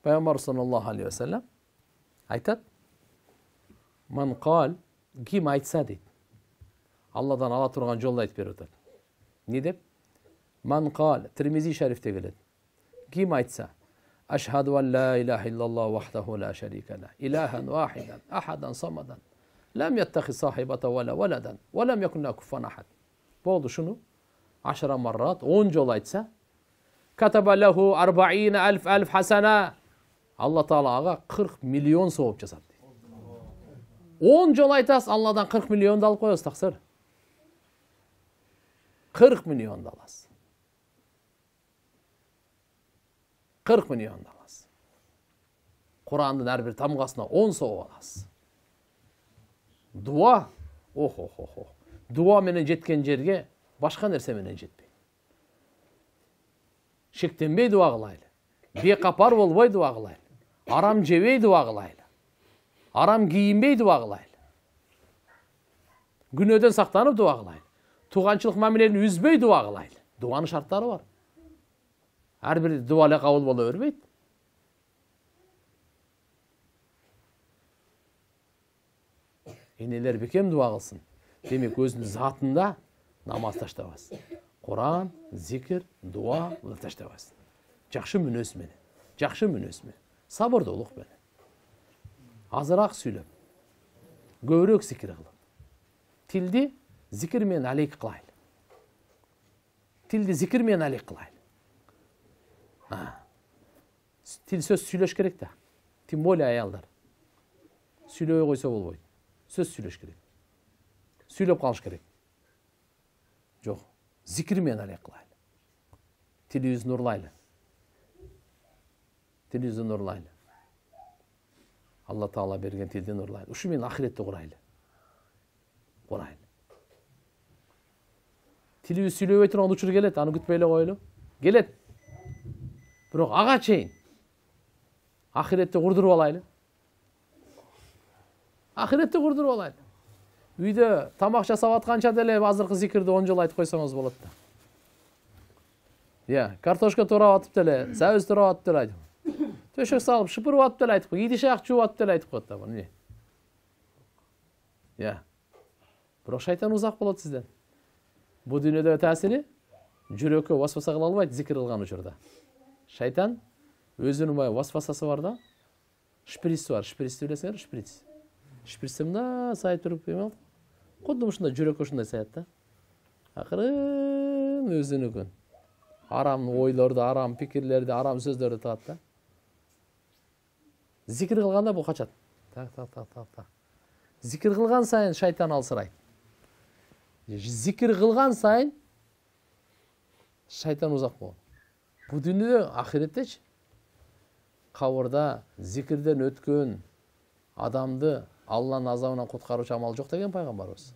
Пайгамбар саллаллаху алейхи ва саллям айтат: "Ман кал", ким айтса дейт. Алладан ала турган жолду айтып берип атат. Не деп? "Ман кал", Тирмизи шарифте келет. Ким айтса: "Ашхаду ан ла илаха иллаллах вахдаху ла шарика ла, илахан вахидан, ахадан самадан, лам яттахи сахибата вала валадан, ва лам якун лаху куфуан ахад." Болду шуну 10 маррат 10 жол айтса, "Катаба лаху 40 алф хасана", Алла Таала ага 40 миллион сауап жасап дейт. 10 жол айтасыз, Алладан 40 миллионду алып коесуз, таксыр. 40 миллионду аласыз. 40 миллионду аласыз. Курандын ар бир тамгасына 10 сауап аласыз. Дуа, охо. Дуа менен жеткен жерге башка нерсе менен жетпейт. Шектенбей дуа кылайлы. Бекапар болбой дуа кылайлы. Арам жебей дуа кылайлы. Арам кийинбей дуа кылайлы. Күнөөдөн сактанып дуа кылайлы. Туганчылык мамилени үзбөй дуа кылайлы. Дуанын шарттары бар. Ар бир дуа эле кабыл боло бербейт. Энелер бекем дуа кылсын. Демек өзүнүн затында намаз таштабас. Куран, зикир, дуа таштабас. Жакшы мүнөз менен. Жакшы мүнөз менен. Сабырдуулук менен. Азыраак сүйлөп. Көбүрөөк зикир кылып. Тилди зикир менен алейк кылайлы. Тилди зикир менен алейк кылайлы. Тил сөз сүйлөш керек да. Тим более аялдар. Сүйлөбөй койсо болбойт. Сөз сүйлөш керек. Сүйлөп калыш керек. Жок. Зикир менен алейк кылайлы. Тилибизди нурлайлы. Тилибизди нурлайлы. Алла Таала берген тилди нурлайлы. Ушу менен ахиретти курайлы. Курайлы. Тилибиз сүйлөбөй турган учур келет, аны күтпөй эле коелу. Келет. Бирок ага чейин ахиретти курдуруп алайлы. Ахиретти курдуруп алайлы. Үйдө тамак жасап атканча деле азыркы зикирди 10 жол айтып койсоңуз болот да. Картошка турап атып деле, сабыз турап атып деле айтып. Төшөк салып шыпырып атып деле айтып, идиш ак жууп атып деле айтып коет да буну. Бирок шайтан узак болот сизден. Бу дүйнөдөгү таасири жүрөккө васваса кыла албайт зикир кылган учурда. Шайтан өзүнүн бай васвасасы бар да. Шприц бар, шприцти билесиңер, шприц. Шприцти мында сайып туруп эмел. Кудум ушундай жүрөккө ушундай саят да. Акырын өзүнүкүн. Арам ойлорду, арам пикирлерди, арам сөздөрдү тагат да. Зикир кылганда бул качат. Так. Зикир кылган сайын шайтан алсырайт. Зикир кылган сайын шайтан узак болот. Бу дүйнөдө ахиреттечи кабырда зикирден өткөн адамды Алланын азабынан куткаруучу амал жок деген пайгамбарыбыз.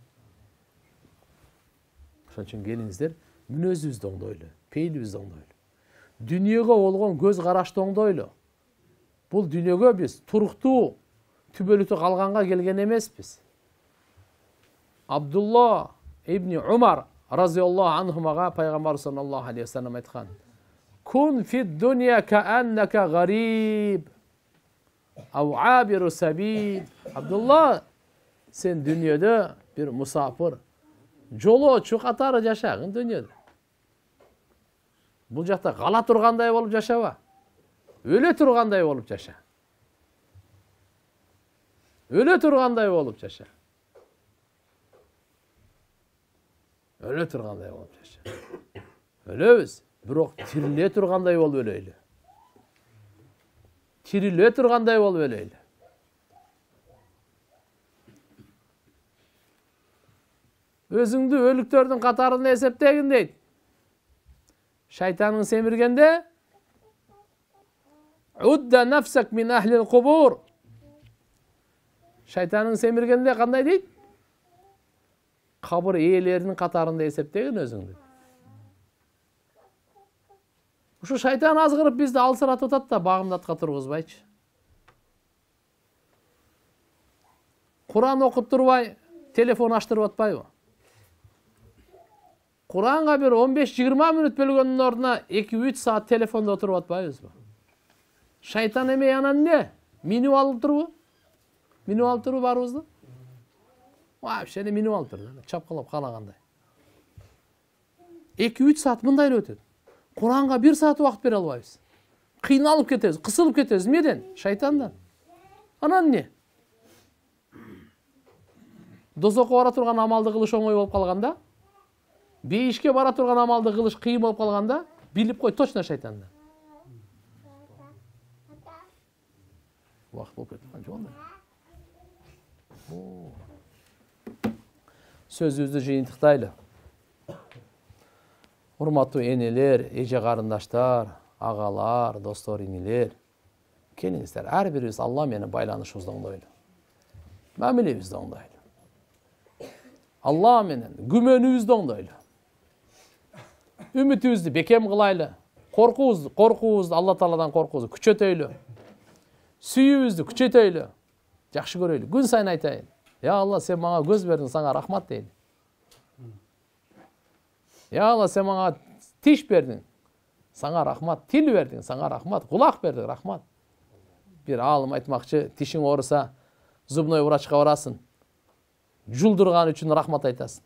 Ошон үчүн келиңиздер, мүнөзүбүздү оңдойлу, пейилибизди оңдойлу. Дүйнөгө болгон көз карашты оңдойлу. Бул дүйнөгө биз туруктуу, түбөлүтү калганга келген эмеспиз. Абдулла ибн Умар разияллаху анхумага пайгамбар саллаллаху алейхи ва саллям айткан: "Кун фид дунья кааннака гариб ау абиру сабил." Абдулла, сен дүйнөдө бир мусафир, жолоочу катары жашагын дүйнөдө. Бул жакта кала тургандай болуп жашаба. Өлө тургандай болуп жаша. Өлө тургандай болуп жаша. Өлө тургандай болуп жаша. Өлөбүз, бирок тириле тургандай болуп өлөйлү. Тириле тургандай болуп өлөйлү. Өзүңдү өлүктөрдүн катарында эсептегин дейт. Шайтанын семиргенде удда нафсак мин ахлил кубур. Шайтанын семиргенде кандай дейт? Кабыр ээлеринин катарында эсептегин өзүңдү. Ушу шайтан азгырып бизди алсыратып атат да, багымдатка тургузбайчы. Куран окуп турбай, телефон аштырып атпайбы? Куранга бир 15-20 мүнөт бөлгөндүн ордуна 2-3 саат телефондо отуруп атпайбызбы? Шайтан эме анан не? Минип алып турбу? Минип алып турбу барыбызды? Вообще эле минип алып турду. Чапкылап калагандай. 2-3 саат мындай эле өтөт. Куранга 1 саат убакыт бере албайбыз. Кыйналып кетебиз, кысылып кетебиз. Эмнеден? Шайтандан. Анан не? Дозокко бара турган амалды кылыш оңой болуп калганда, бейишке бара турган амалды кылыш кыйын болуп калганда, билип кой, точно шайтандан. Убакыт болуп кеткен жок. Сөзүбүздү жыйынтыктайлы. Урматтуу энелер, эже карындаштар, агалар, достор, инилер, келиңиздер, ар бирибиз Алла менен байланышыбызды оңдойлу. Мамилебизди оңдойлу. Алла менен күмөнүбүздү оңдойлу. Үмүтүбүздү бекем кылайлы. Коркуубузду, Алла Тааладан коркуубузду күчөтөйлү. Сүйүүбүздү күчөтөйлү. Жакшы көрөйлү. Күн сайын айтайын. Я Алла, сен мага көз бердиң, сага рахмат дейли. Я Алла, сен мага тиш бердиң, сага рахмат. Тил бердиң, сага рахмат. Кулак бердиң, рахмат. Бир алым айтмакчы, тишиң ооруса, зубной врачка барасың. Жулдурган үчүн рахмат айтасың.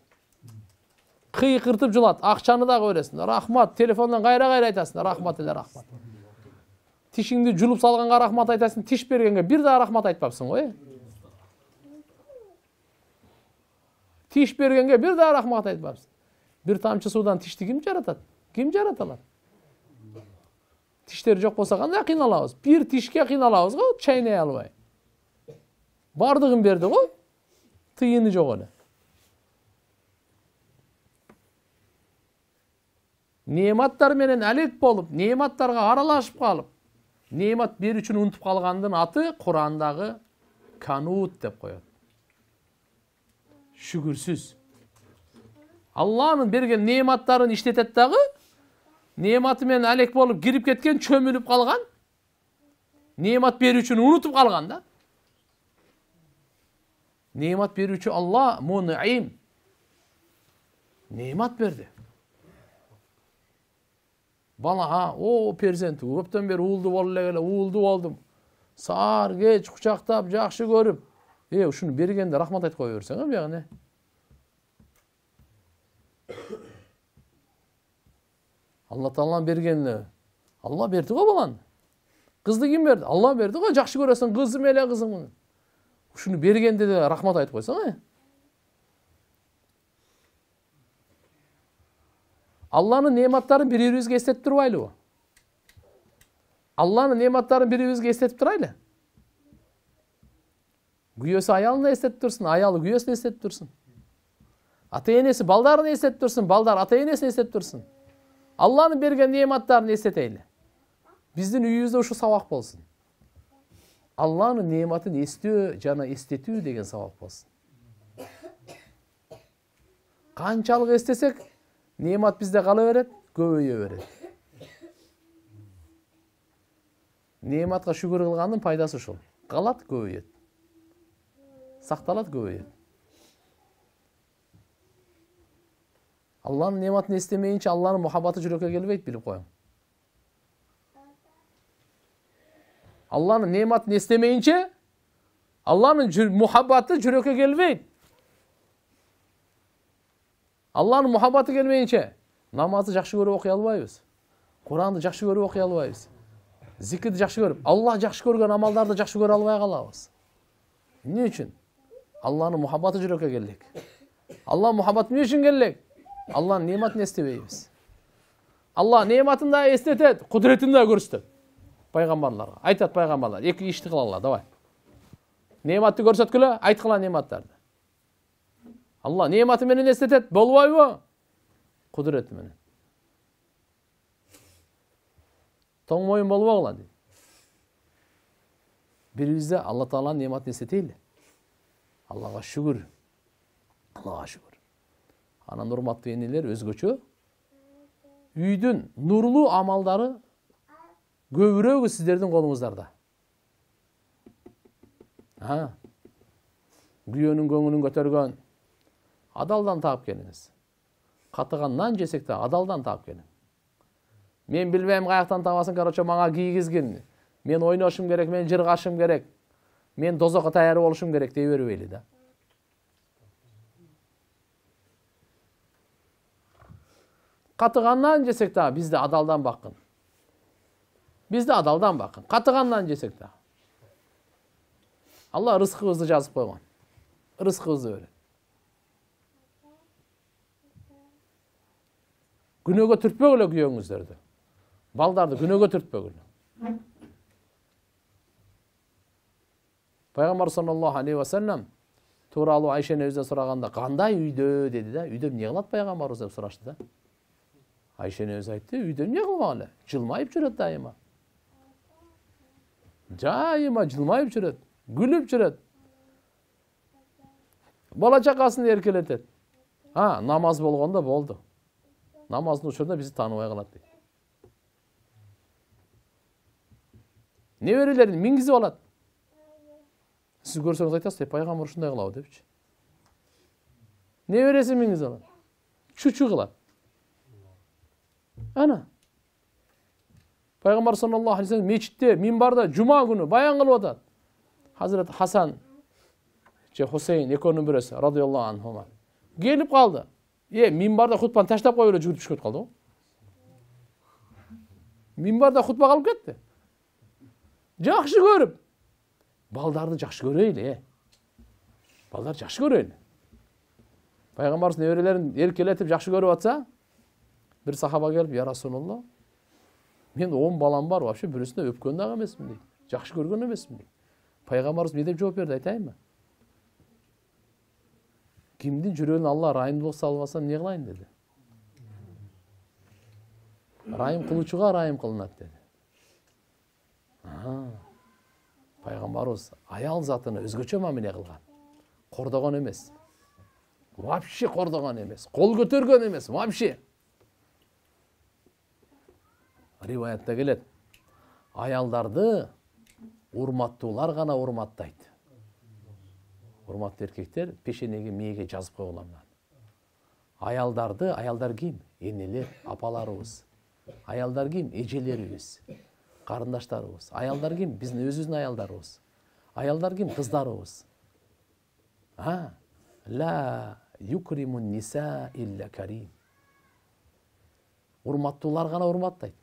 Кыйкыртып жулат, акчаны дагы бересиң. Рахмат, телефондон кайра-кайра айтасың. Рахмат эле рахмат. Тишиңди жулуп салганга рахмат айтасың, тиш бергенге бир дагы рахмат айтпапсың го, Тиш бергенге бир дагы рахмат айтпапсың. Бир тамчы суудан тишти ким жаратат? Ким жарата алат? Тиштер жок болсо кандай кыйналабыз? Бир тишке кыйналабыз го, чайнай албай. Бардыгын берди го, тыйыны жок эле. Неематтар менен алек болуп, неематтарга аралашып калып, неемат берүүчүнү унутуп калгандын аты Курандагы канут деп коет. Шүгүрсүз. Алланын берген неематтарын иштетет дагы, неематы менен алек болуп кирип кеткен, чөмүлүп калган, неемат берүүчүнү унутуп калган да. Неемат берүүчү Алла мун'им. Неемат берди. Бала, перзенти, көптөн бери уулду болуп эле, уулду болдум. Саар кеч кучактап, жакшы көрүп, ушуну бергенде рахмат айтып кое берсең, бягы. Алла Тааланын бергенди. Алла берди го баланы. Кызды ким берди? Алла берди го, жакшы көрөсүң, кызым эле кызым. Ушуну бергенде де рахмат айтып койсоң, Алланын неематтарын бири-бирибизге эстетип турбайлыбы? Алланын неематтарын бири-бирибизге эстетип турайлы. Күйөөсү аялын эстетип турсун, аялы күйөөсүн эстетип турсун. Ата-энеси балдарын эстетип турсун, балдар ата-энесин эстетип турсун. Алланын берген неематтарын эстетейли. Биздин үйүбүздө ушу сабак болсун. Алланын неематын эстөө жана эстетүү деген сабак болсун. Канчалык эстесек, неемат бизде кала берет, көбөйө берет. Неематка шүгүр кылгандын пайдасы ушул. Калат, көбөйөт. Сакталат, көбөйөт. Алланын неематын эстемейинче Алланын мухаббаты жүрөккө келбейт, билип коюң. Алланын неематын эстемейинче Алланын мухаббаты жүрөккө келбейт. Алланын мухаббаты келмейинче намазды жакшы көрүп окуй албайбыз. Куранды жакшы көрүп окуй албайбыз. Зикирди жакшы көрүп, Алла жакшы көргөн амалдарды жакшы көрө албай калабыз. Эмне үчүн? Алланын мухаббаты жүрөккө келдик. Алла мухаббаты эмне үчүн келдик? Алланын неематын эстебейбиз. Алла неематын да эстетет, кудуретин да көрсөтөт. Пайгамбарларга айтат, пайгамбарлар, эки ишти кылалар, давай. Неематты көрсөткүлө, айткыла неематтарды. Алла неематы менен эстетет, болбойбу? Кудурети менен. Тоң моюн болбогула дейт. Бирибизде Алла Тааланын неематын эстетейли. Аллага шүгүр. Аллага шүгүр. Анан урматтуу энелер, өзгөчө үйдүн нурлуу амалдары көбүрөөгү сиздердин колуңуздарда. Күйөөнүн көңүлүн көтөргөн адалдан таап келиңиз. Катыган нан жесек да адалдан таап келиң. Мен билбейм каяктан табасың, короче, мага кийгизгин. мен ойношум керек, мен жыргашым керек, мен дозокко таяр болушум керек дей бербейли да. Катыгандан жесек да бизди адалдан баккын. Бизди адалдан баккын. Катыгандан жесек да. Алла рызкыбызды жазып койгон. Рызкыбызды берет. Күнөөгө түртпөгүлө күйөөңүздөрдү. Балдарды күнөөгө түртпөгүлө. Пайгамбар саллаллаху алейхи ва саллям тууралуу Айша энебизден сураганда, кандай үйдө деди да. Үйдө эмне кылат пайгамбарыбыз деп сурашты да. Айша энебиз айтты, үйдө эмне кылмак эле? Жылмайып жүрөт дайыма. Жайыма жылмайып жүрөт, күлүп жүрөт. Бала чакасын эркелетет. Намаз болгондо болду. Намаздын учурунда бизди тааныбай калат дейт. Неберелерин мингизип алат. Сиз көрсөңүз айтасыз, пайгамбар ушундай кылабы депчи. Небересин мингизип алат. Чучу кылат. Ана. Пайгамбар саллаллаху алейхи ва саллям мечитте, минбарда жума күнү баян кылып атат. Хазрет Хасан же Хусейн экөөнүн бирөөсү радыйаллаху анхума келип калды. Минбарда хутбаны таштап коюп эле жүгүрүп түшүп калды го. Минбарда хутба калып кетти. Жакшы көрүп. Балдарды жакшы көрөйлү. Балдар жакшы көрөйлү. Пайгамбарыбыз неберелерин эркелетип жакшы көрүп атса, bir сахаба келип, "Я Расулулла, мен 10 балам бар, вообще бирөөсүнө өпкөн дагы эмесмин" дейт. Жакшы көргөн эмесмин дейт. Пайгамбарыбыз эмне деп жооп берди, айтайынбы? Кимдин жүрөгүнө Алла райымдуулук салбаса эмне кылайын деди. Райым кылуучуга райым кылынат деди. Пайгамбарыбыз аял затына өзгөчө мамиле кылган. Кордогон эмес. Вообще кордогон эмес. Кол көтөргөн эмес, вообще. Риваятта келет. Аялдарды урматтуулар гана урматтайт. Урматтуу эркектер пешенеге мээге жазып койгула. Аялдар ким? Энелер, апаларыбыз. Аялдар ким? Эжелерибиз, карындаштарыбыз. Аялдар ким? Биздин өзүбүздүн аялдарыбыз. Аялдар ким? Кыздарыбыз. Ла юкримун ниса илля карим. Урматтуулар гана урматтайт.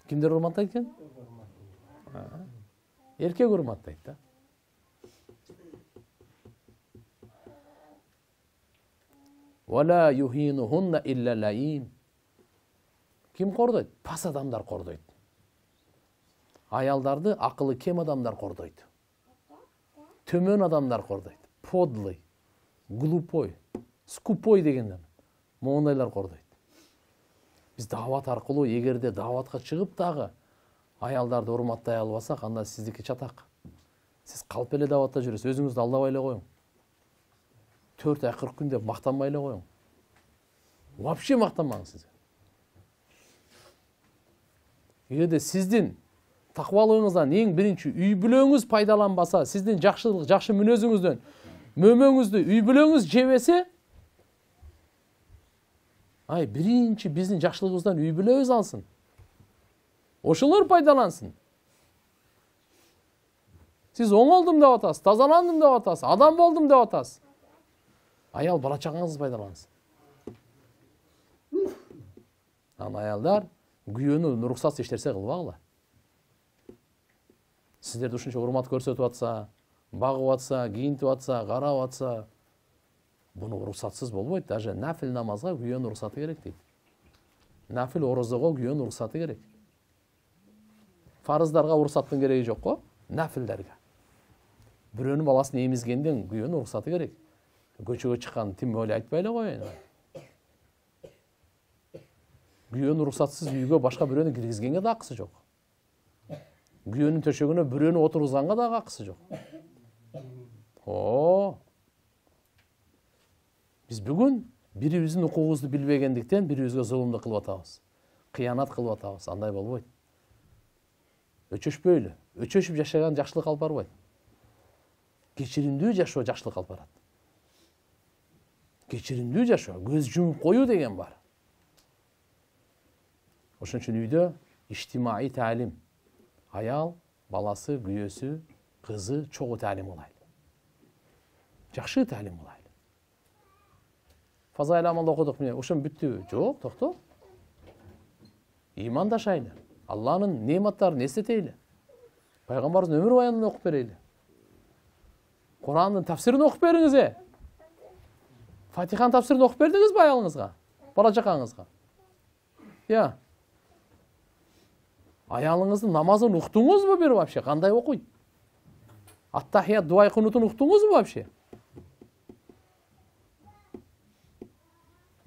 Кимдер урматтайт экен? Эркек урматтайт да. Вала юхинухунна илля лаим. Ким кордойт? Пас адамдар кордойт. Аялдарды акылы кем адамдар кордойт. Төмөн адамдар кордойт. Подлый, глупой, скупой дегендер. Мондайлар кордойт. Биз дават аркылуу эгерде даватка чыгып дагы аялдарды урматтай албасак, анда сиздики чатак. Сиз калп эле даватта жүрөсүз, өзүңүздү алдабай эле коюң. 4 ай 40 күн деп мактанбай эле коюң. Вообще мактанбаңыз сиз. Эгерде сиздин таквалыгыңыздан эң биринчи үй бүлөңүз пайдаланбаса, сиздин жакшы мүнөзүңүздөн мөмөңүздү үй бүлөңүз жебесе, биринчи биздин жакшылыгыбыздан үй бүлөбүз алсын. Ошолор пайдалансын. Сиз оңолдум деп атасыз, тазаландым деп атасыз, адам болдум деп атасыз. Аял бала чагаңызды пайдалансын. Аялдар күйөөнү уруксатсыз иштерсе кылбагыла. Сиздерди ушунча урмат көрсөтүп атса, багып атса, кийинтип атса, карап атса, буну уруксатсыз болбойт. Даже нафил намазга күйөөнүн уруксаты керек дейт. Нафил орозого күйөөнүн уруксаты керек. Фарыздарга уруксаттын кереги жок го, нафилдерге. Бирөөнүн баласын эмизгенден күйөөнүн уруксаты керек. Көчөгө чыккан тим эле айтпай эле коеюн. Күйөөнүн уруксатсыз үйгө башка бирөөнү киргизгенге да акысы жок. Күйөөнүн төшөгүнө бирөөнү отургузганга да акысы жок. Биз бүгүн бирибиздин укугубузду билбегендиктен бирибизге зулумду кылып атабыз. Кыянат кылып атабыз. Андай болбойт. Өчөшпөйлү. Өчөшүп жашаган жакшылык алып барбайт. Кечиримдүү жашоо жакшылык алып барат. Кечиримдүү жашоо, көз жумуп коюу деген бар. Ошон үчүн үйдө иштимаий таалим, аял, баласы, күйөөсү, кызы чогуу таалим алайлы. Жакшы таалим алайлы. Фазаил амалды окудук міне, ошон бүттүбү? Жок, токто. Имандашайлы. Алланын нематтарын эстетейли. Пайгамбардын өмүр баянын окуп берейли. Курандын тафсирин окуп бериңиз. Фатиханын тафсирин окуп бердиңизби аялыңызга? Бала чакаңызга? Я. Аялыңыздын намазын уктуңузбу бир вообще? Кандай окуйт? Ат-тахият дуа кунутун уктуңузбу вообще?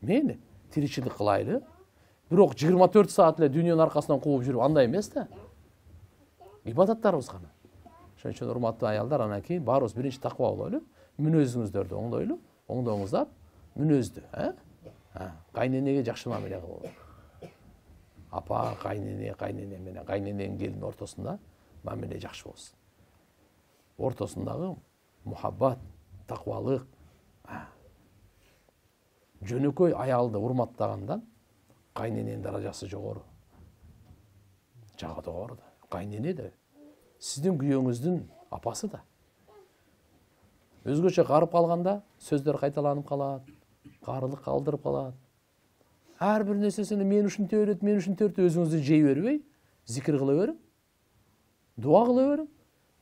Мени тиричилик кылайлы. Бирок 24 саат эле дүйнөнүн аркасынан кууп жүрүп андай эмес да. Ибадаттарыбыз гана. Ошон үчүн урматтуу аялдар, анан кийин баарыбыз биринчи таква бололу. Мүнөзүңүздөрдү оңдойлу. Оңдоңуздар мүнөздү, Кайненеге жакшы мамиле кылуу. Апа, кайнене менен кайнененин келин ортосунда мамиле жакшы болсун. Ортосундагы мухаббат, таквалык, жөнөкөй аялды урматтагандан кайнененин даражасы жогору. Жагы жогору да. Кайнене да сиздин күйөөңүздүн апасы да. Өзгөчө карып калганда сөздөр кайталанып калат, карылык калдырып калат. Ар бир нерсесини мен ушинте өйрөт, өзүңүздү жей бербей, зикир кыла бериң. Дуа кыла бериң.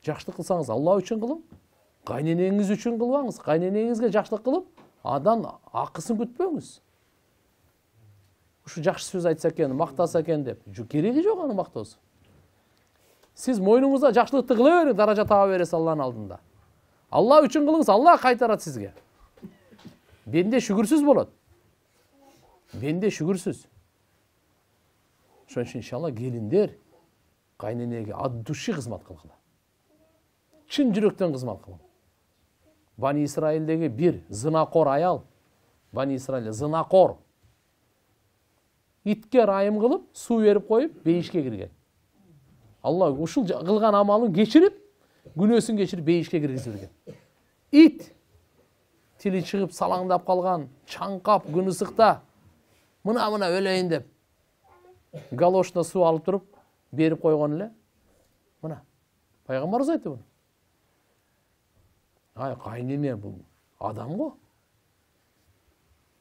Жакшылык кылсаңыз Алла үчүн кылың. Кайненеңиз үчүн кылбаңыз. Кайненеңизге жакшылык кылып, адан акысын күтпөңүз. Ушу жакшы сөз айтса экен, мактаса экен деп, кереги жок аны мактоосу. Сиз мойнуңузда жакшылыкты кыла бериң, даража таба бересиз Алланын алдында. Алла үчүн кылыңыз, Алла кайтарат сизге. Бенде шүгүрсүз болот. Бенде шүгүрсүз. Ошон үчүн иншалла келиндер кайненеге ад души кызмат кылгыла. Чын жүрөктөн кызмат кылгыла. Бани Исраилдеги бир зынакор аял, Бани Исраил зынакор. Итке райым кылып, суу берип коюп, бейишке кирген. Алла ушул кылган амалын кечирип, күнөөсүн кечирип бейишке киргизип берген. Ит тили чыгып салаңдап калган, чаңкап күн ысыкта мына өлөйүн деп галошна суу алып туруп берип койгон эле. Мына пайгамбарыбыз айтты буну. Ай, кайнене бул адам го.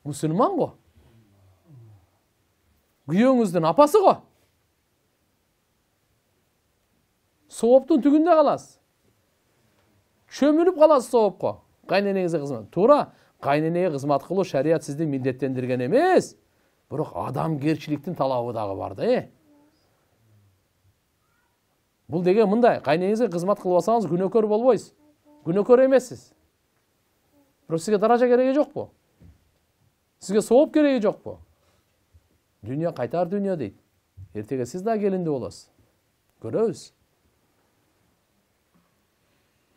Мусулман го. Күйөөңүздүн апасы го. Сооптун түгүндө каласыз. Чөмүлүп каласыз соопко. Кайненеңизге кызмат. Туура, кайненеге кызмат кылуу шарият сизди милдеттендирген эмес. Бирок адамгерчиликтин талабы дагы бар да. Бул деген мындай, кайненеңизге кызмат кылбасаңыз күнөөкөр болбойсуз. Күнөөкөр эмессиз. Бирок сизге даража кереги жокпу? Сизге сооп кереги жокпу? Дүйнө кайтар дүйнө дейт. Эртеге сиз да келинди болосуз. Көрөбүз.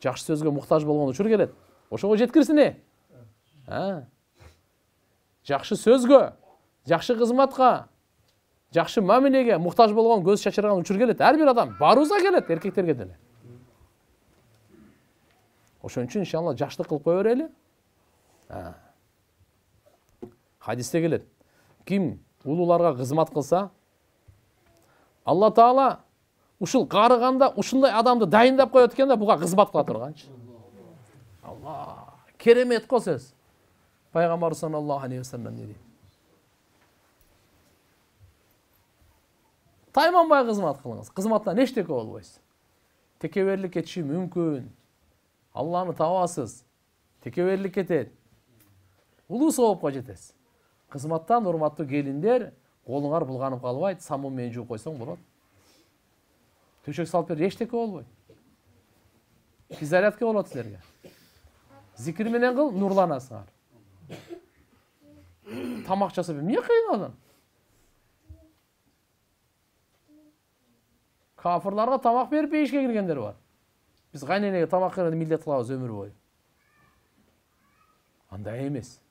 Жакшы сөзгө муктаж болгон учур келет. Ошого жеткирсин. Жакшы сөзгө, жакшы кызматка, жакшы мамилеге муктаж болгон көз чачырган учур келет. Ар бир адам баарыбызга келет, эркектерге деле. Ошон үчүн иншалла жакшылык кылып кое берели. Хадисте келет. Ким улууларга кызмат кылса, Алла Таала ушул карыганда ушундай адамды дайындап коет экен да буга кызмат кыла турганчы. Алла, керемет го сөз. Пайгамбар саллаллаху алейхи ва саллям dedi. Тайманбай кызмат кылыңыз. Кызматтан эчтеке болбойсуз. Текеберлик кетиши мүмкүн. Алланы табасыз. Текеберлик кетет. Улуу соопко жетесиз. Кызматтан урматтуу келиндер, колуңар булганып калбайт, самун менен жууп койсоң болот. Төшөк салып бер, эчтеке болбойт. Физарядка болот силерге. Зикир менен кыл, нурланасыңар. Тамак жасап, эмне кыйын адам? Кафырларга тамак берип бейишке киргендер бар. Биз кайненеге тамак берүүнү милдет кылабыз өмүр бою. Андай эмес.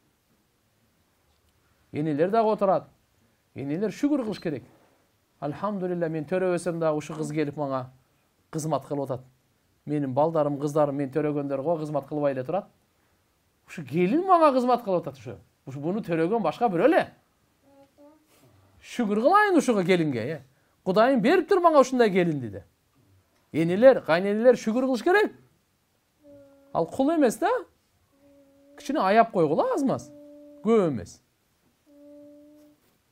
Энелер дагы отурат. Энелер шүгүр кылыш керек. Алхамдулилла, мен төрөбөсөм дагы ушу кыз келип мага кызмат кылып атат. Менин балдарым, кыздарым мен төрөгөндөр го кызмат кылбай эле турат. Ушу келин мага кызмат кылып атат ушу. Буну төрөгөн башка бирөө эле. Шүгүр кылайын ушуга келинге. Кудайым бериптир мага ушундай келин dedi. Enелер, кайненелер шүгүр кылыш керек. Ал кул эмес да. Кичине аяп койгула азмаз. Көп эмес.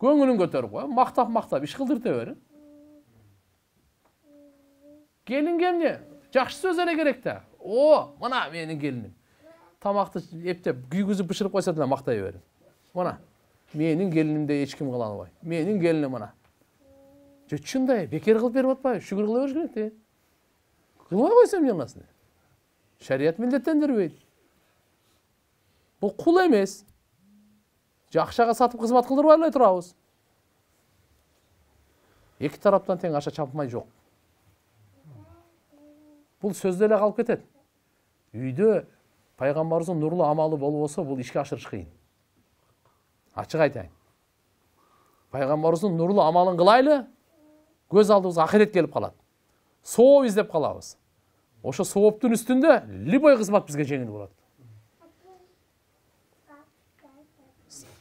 Көңүлүн көтөрүп кой, мактап иш кылдырта бер. Келинге эмне? Жакшы сөз эле керек да. О, мына менин келиним. Тамакты эптеп, күйгүзүп бышырып койсо деле мактай бер. Мына менин келинимде эч ким кыла албай. Менин келиним мына. Чындай, бекер кылып берип атпайбы? Шүгүр кыла бериш керек да. Кылбай койсом жанасын. Шарият милдеттендирбейт. Бул кул эмес. Жакшага сатып кызмат кылдырбай эле турабыз. Эки тараптан тең аша чапмай жок. Бул сөздө эле калып кетет. Үйдө пайгамбарыбыздын нурлуу амалы болбосо, бул ишке ашырыш кыйын. Ачык айтайын. Пайгамбарыбыздын нурлуу амалын кылайлы, көз алдыбызга ахирет келип калат. Сооп издеп калабыз. Ошо сооптун үстүндө любой кызмат бизге жеңил болот.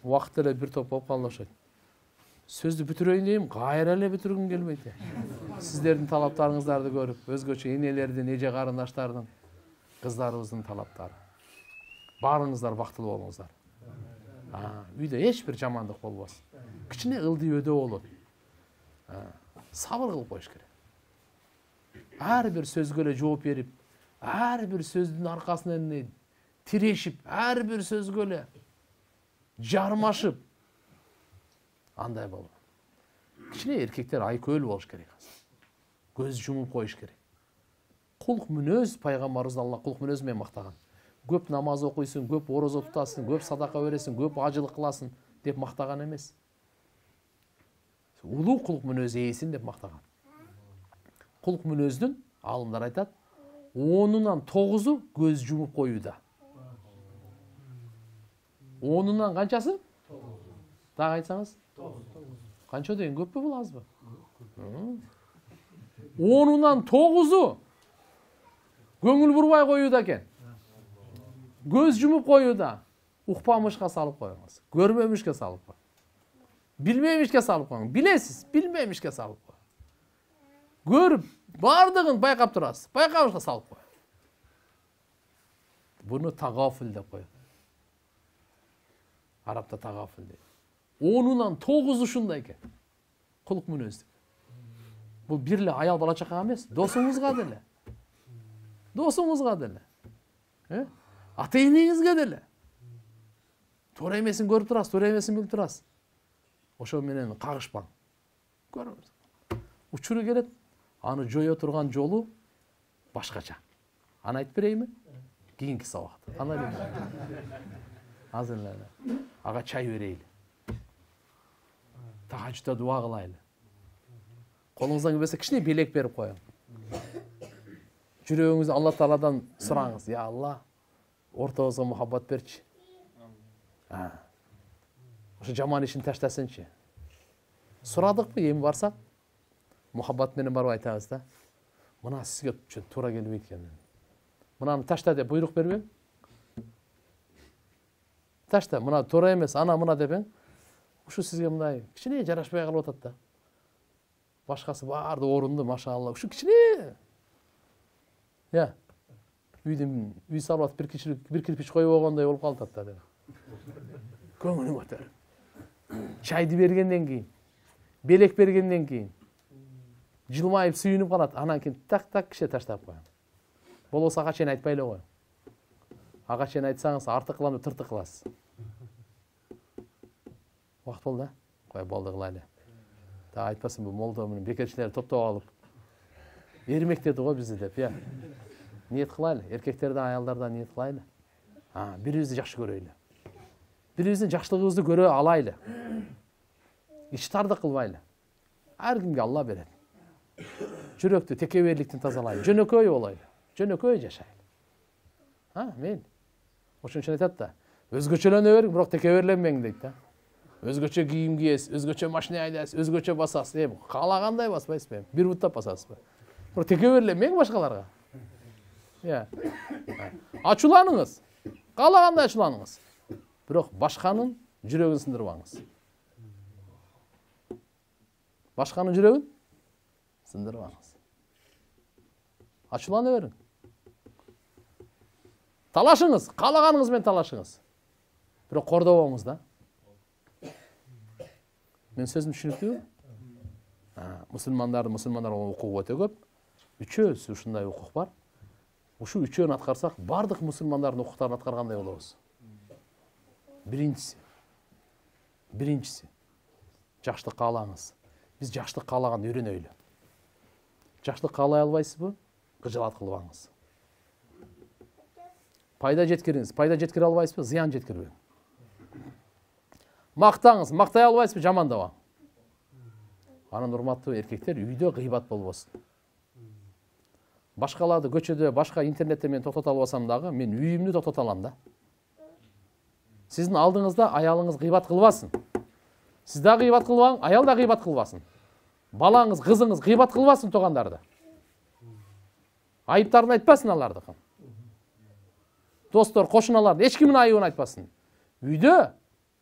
Убакыт эле бир топ болуп калды окшойт. Сөздү бүтүрөйүн дейм, кайра эле бүтүргүм келбейт. Сиздердин талаптарыңыздарды көрүп, өзгөчө энелердин, эже карындаштардын, кыздарыбыздын талаптары. Баарыңыздар бактылуу болуңуздар. Үйдө эч бир жамандык болбос. Кичине ылдый-өдө болот. Сабыр кылып коюш керек. Ар бир сөзгө эле жооп берип, ар бир сөздүн аркасынан тирешип, ар бир сөзгө эле жармашып, андай болот. Кичине эркектер айкөл болуш керек. Көз жумуп коюш керек. Кулк мүнөз, пайгамбарыбыз Алла кулк мүнөз менен мактаган. Көп намаз окуйсуң, көп орозо тутасың, көп садака бересиң, көп ажылык кыласың деп мактаган эмес. Улуу кулк мүнөз ээсин деп мактаган. Кулк мүнөздүн алымдар айтат, 10-нан 9-у көз жумуп коюуда. 10-нан канчасы? 9. Дагы айтсаңыз? 9. Канча деген көппү бул азбы? 10-нан 9-у көңүл бурбай коюуда экен. Көз жумуп коюуда. Укпамышка салып коюңуз. Көрмөмүшкө салып коюңуз. Билмемишке салып коюңуз. Билесиз, билмемишке салып коюңуз. Көрүп, бардыгын байкап турасыз. Байкабышка салып коюңуз. Буну тагафул деп коет. Арабта тагафул дейт. 10-нан 9 ушундай экен. Кулк мүнөздүк. Бул бир эле аял бала чакага эмес, досуңузга деле. Досуңузга деле. Ата-энеңизге деле. Туура эмесин көрүп турасыз, туура эмесин билип турасыз. Ошо менен кагышпаң. Көрүңүз. Учуру келет, аны жое турган жолу башкача. Аны айтып берейинби? Кийинки сабакта. Кандай дейм? Азыр эле. Ага чай берейли. Тахажжудда дуа кылайлы. Колуңуздан келбесе кичине белек берип коюң. Жүрөгүңүздү Алла Тааладан сураңыз. Я Алла, ортобузга мухаббат берчи. Ошо жаман ишин таштасынчы. Сурадыкпы, эми барсак, мухаббат менен барып айтабыз да. Мына сизге туура келбейт экен. Мынаны ташта деп буйрук бербең. Ташта, мына туура эмес, ана мына депең. Ушу сизге мындай кичине жарашпай калып атат да. Башкасы баарды орунду, машалла. Ушу кичине. Я. Үй салып бир кирпич коюп койгондой болуп калат да. Көңүлүң көтөр. Чайды бергенден кийин, белек бергенден кийин жылмайып сүйүнүп калат. Анан кийин так киши таштап коюң. Болбосо ага чейин айтпай эле коюң. Ага чейин айтсаңыз, артык кылам деп тыртык кыласыз. Убакыт болду да? Кой, болду кылайлы. Да айтпасын, бул молдо менен бекерчилер топтоп алып эрмектеди го бизди деп, я. Ниет кылайлы, эркектерден, аялдардан ниет кылайлы. Бирибизди жакшы көрөйлү. Бирибиздин жакшылыгыбызды көрө алайлы. Иштарды кылбайлы. Ар кимге Алла берет. Жүрөктү текеберликтен тазалайлы. Жөнөкөй болойлу. Жөнөкөй жашайлы. Мен. Ошон үчүн айтат да, өзгөчөлөнө бериң, бирок текеберленмең дейт да. Өзгөчө кийим кийесиз, өзгөчө машина айдайсыз, өзгөчө басасыз. Каалагандай баспайсызбы? Бир буттап басасызбы? Бирок текеберленмең башкаларга. Я. Ачууланыңыз. Каалагандай ачууланыңыз. Бирок башканын жүрөгүн сындырбаңыз. Башканын жүрөгүн сындырбаңыз. Ачуулана бериң. Талашыңыз, каалаганыңыз менен талашыңыз. Бирок кордобоңуз да. Мен сөзүм түшүнүктүүбү? Мусулмандар укугу өтө көп. Үчөөбүз ушундай укук бар. Ушу үчөөнү аткарсак, бардык мусулмандардын укуктарын аткаргандай болобуз. Биринчиси. Жакшылык каалаңыз. Биз жакшылык каалаганды үйрөнөйлү. Жакшылык каалай албайсызбы? Кыжаат кылбаңыз. Пайда жеткириңиз. Пайда жеткире албайсызбы? Зыян жеткирбеңиз. Мактаңыз. Мактай албайсызбы? Жамандабаң. Анан урматтуу эркектер, үйдө гыйбат болбосун. Башкаларды көчөдө, башка интернетте мен токтото албасам дагы, мен үйүмдү токтото алам да. Сиздин алдыңызда аялыңыз гыйбат кылбасын. Сиз да гыйбат кылбаң, аял да гыйбат кылбасын. Балаңыз, кызыңыз гыйбат кылбасын туугандарды. Айыптарын айтпасын алардыкын. Достор, кошуналарды эч кимдин айыбын айтпасын. Үйдө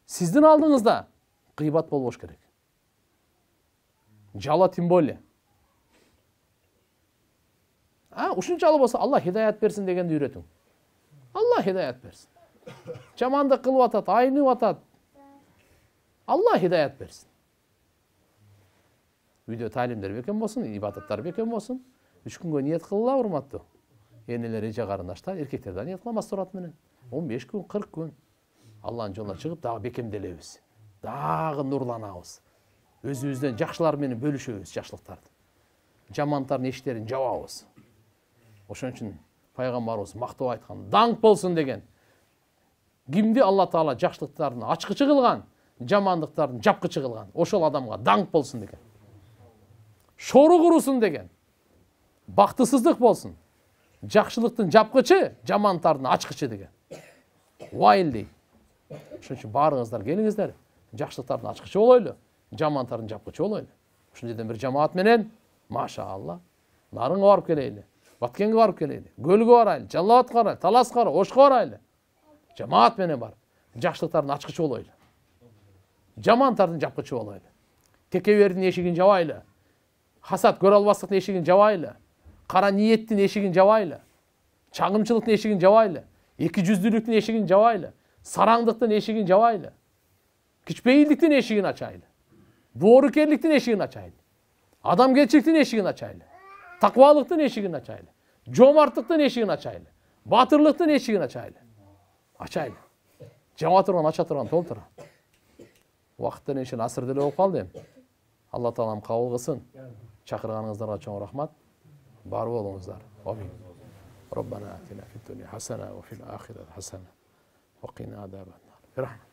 сиздин алдыңызда гыйбат болбош керек. Жала тем более. Ушунчалык болсо Алла хидаят берсин дегенди үйрөтүң. Алла хидаят берсин. Жамандык кылып атат, айнып атат. Алла хидаят берсин. Үйдө талимдер бекем болсун, ибадаттар бекем болсун. 3 күнгө ниет кылыла, урматтуу. Энелер, эже карындаштар, эркектер да ниет кыламыз турат менен. 15 күн, 40 күн. Алланын жолуна чыгып, дагы бекемделебиз. Дагы нурланабыз. Өзүбүздөн жакшылар менен бөлүшөбүз жакшылыктарды. Жамандардын иштерин жабабыз. Ошон үчүн пайгамбарыбыз мактап айткан, даңк болсун деген. Кимди Алла Таала жакшылыктарын ачкычы кылган, жамандыктарын жапкычы кылган, ошол адамга даңк болсун деген. Шору курусун деген. Бактысыздык болсун. Жакшылыктын жапкычы, жамандардын ачкычы деген. Вайл дейт. Ошон үчүн баарыңыздар келиңиздер. Жакшылыктардын ачкычы болойлу, жамандардын жапкычы болойлу. Ушул жерден бир жамаат менен, машаалла, нарынга барып келейли, Баткенге барып келейли, Көлгө барайлы, Жалал Абадка барайлы, Таласка барайлы, Ошко барайлы. Жамаат менен барып, жакшылыктардын ачкычы болойлу. Жамандардын жапкычы болойлу. Текебердин эшигин жабайлы. Хасат көрө албастыктын эшигин жабайлы. Кара ниеттин эшигин жабайлы. Чагымчылыктын эшигин жабайлы. Эки жүздүүлүктүн эшигин жабайлы. Сараңдыктын эшигин жабайлы. Кичпейилдиктин эшигин ачайлы. Доорукерликтин эшигин ачайлы. Адамгерчиликтин эшигин ачайлы. Таквалыктын эшигин ачайлы. Жомарттыктын эшигин ачайлы. Батырлыктын эшигин ачайлы. Ачайлы. Жаба турган, ача турган толтура. Убакыттан ишин асыр деле болуп калды эми. Алла Таалам кабыл кылсын. Чакырганыңыздарга чоң рахмат. Бар болуңуздар. Амин. ربنا آتنا في الدنيا حسنة وفي الآخرة حسنة وقنا عذاب النار.